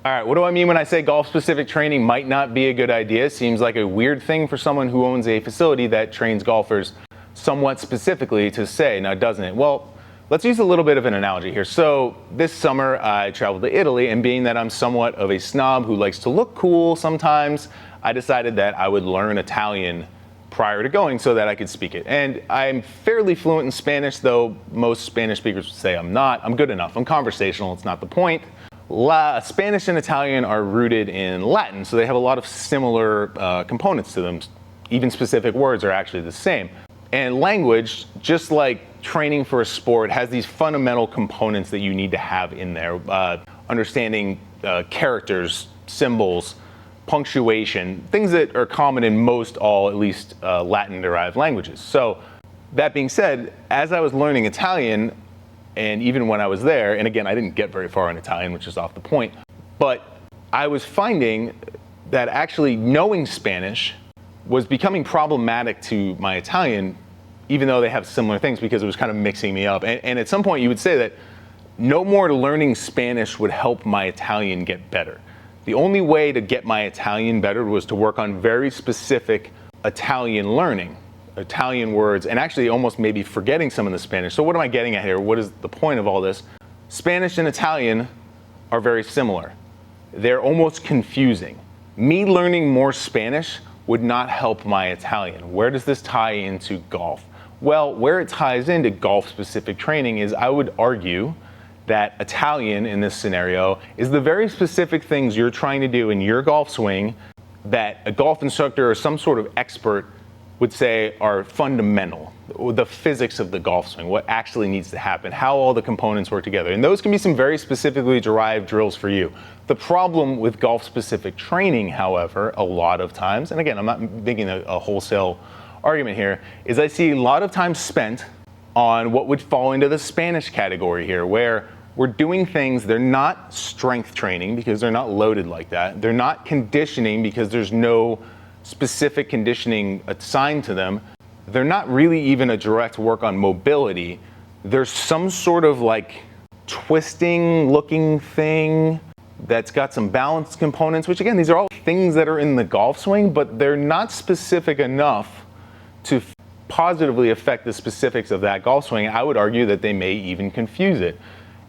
All right, what do I mean when I say golf-specific training might not be a good idea? Seems like a weird thing for someone who owns a facility that trains golfers somewhat specifically to say, now doesn't it? Well, let's use a little bit of an analogy here. So this summer I traveled to Italy, and being that I'm somewhat of a snob who likes to look cool sometimes, I decided that I would learn Italian prior to going so that I could speak it. And I'm fairly fluent in Spanish, though most Spanish speakers would say I'm not. I'm good enough. I'm conversational. It's not the point. Spanish and Italian are rooted in Latin, so they have a lot of similar components to them. Even specific words are actually the same. And language, just like training for a sport, has these fundamental components that you need to have in there. Understanding characters, symbols, punctuation, things that are common in most all, at least Latin-derived languages. So that being said, as I was learning Italian, and even when I was there, and again, I didn't get very far in Italian, which is off the point, but I was finding that actually knowing Spanish was becoming problematic to my Italian, even though they have similar things, because it was kind of mixing me up. And at some point you would say that no more learning Spanish would help my Italian get better. The only way to get my Italian better was to work on very specific Italian learning. Italian words, and actually almost maybe forgetting some of the Spanish. So what am I getting at here? What is the point of all this? Spanish and Italian are very similar. They're almost confusing. Me learning more Spanish would not help my Italian. Where does this tie into golf? Well, where it ties into golf-specific training is, I would argue, that Italian in this scenario is the very specific things you're trying to do in your golf swing that a golf instructor or some sort of expert would say are fundamental, the physics of the golf swing, what actually needs to happen, how all the components work together. And those can be some very specifically derived drills for you. The problem with golf-specific training, however, a lot of times, and again, I'm not making a wholesale argument here, is I see a lot of time spent on what would fall into the Spanish category here, where we're doing things, they're not strength training because they're not loaded like that. They're not conditioning because there's no specific conditioning assigned to them. They're not really even a direct work on mobility. There's some sort of like twisting looking thing that's got some balance components, which again, these are all things that are in the golf swing, but they're not specific enough to positively affect the specifics of that golf swing. I would argue that they may even confuse it.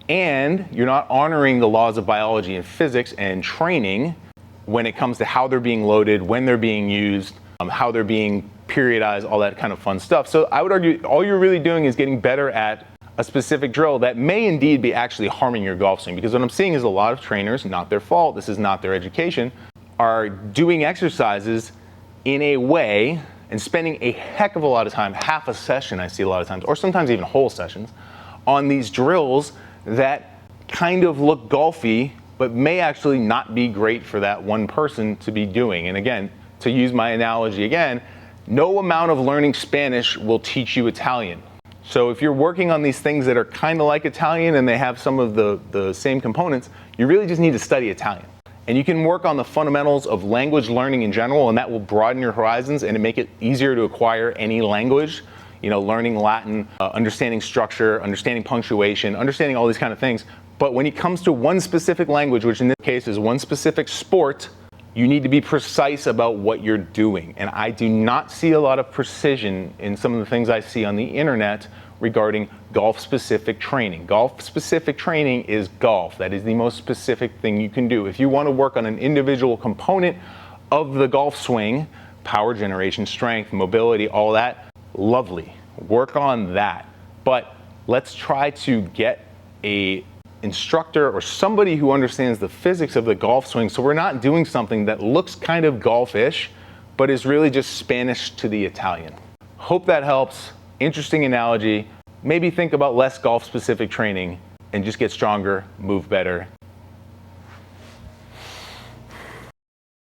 And you're not honoring the laws of biology and physics and training when it comes to how they're being loaded, when they're being used, how they're being periodized, all that kind of fun stuff. So I would argue all you're really doing is getting better at a specific drill that may indeed be actually harming your golf swing. Because what I'm seeing is a lot of trainers, not their fault, this is not their education, are doing exercises in a way and spending a heck of a lot of time, half a session I see a lot of times, or sometimes even whole sessions, on these drills that kind of look golfy, but may actually not be great for that one person to be doing. And again, to use my analogy again, no amount of learning Spanish will teach you Italian. So if you're working on these things that are kind of like Italian and they have some of the same components, you really just need to study Italian. And you can work on the fundamentals of language learning in general, and that will broaden your horizons and make it easier to acquire any language. You know, learning Latin, understanding structure, understanding punctuation, understanding all these kind of things. But when it comes to one specific language, which in this case is one specific sport, you need to be precise about what you're doing. And I do not see a lot of precision in some of the things I see on the internet regarding golf-specific training. Golf-specific training is golf. That is the most specific thing you can do. If you want to work on an individual component of the golf swing, power generation, strength, mobility, all that, lovely. Work on that. But let's try to get a instructor or somebody who understands the physics of the golf swing, so we're not doing something that looks kind of golfish but is really just Spanish to the Italian. Hope that helps. Interesting analogy. Maybe think about less golf specific training and just get stronger, move better,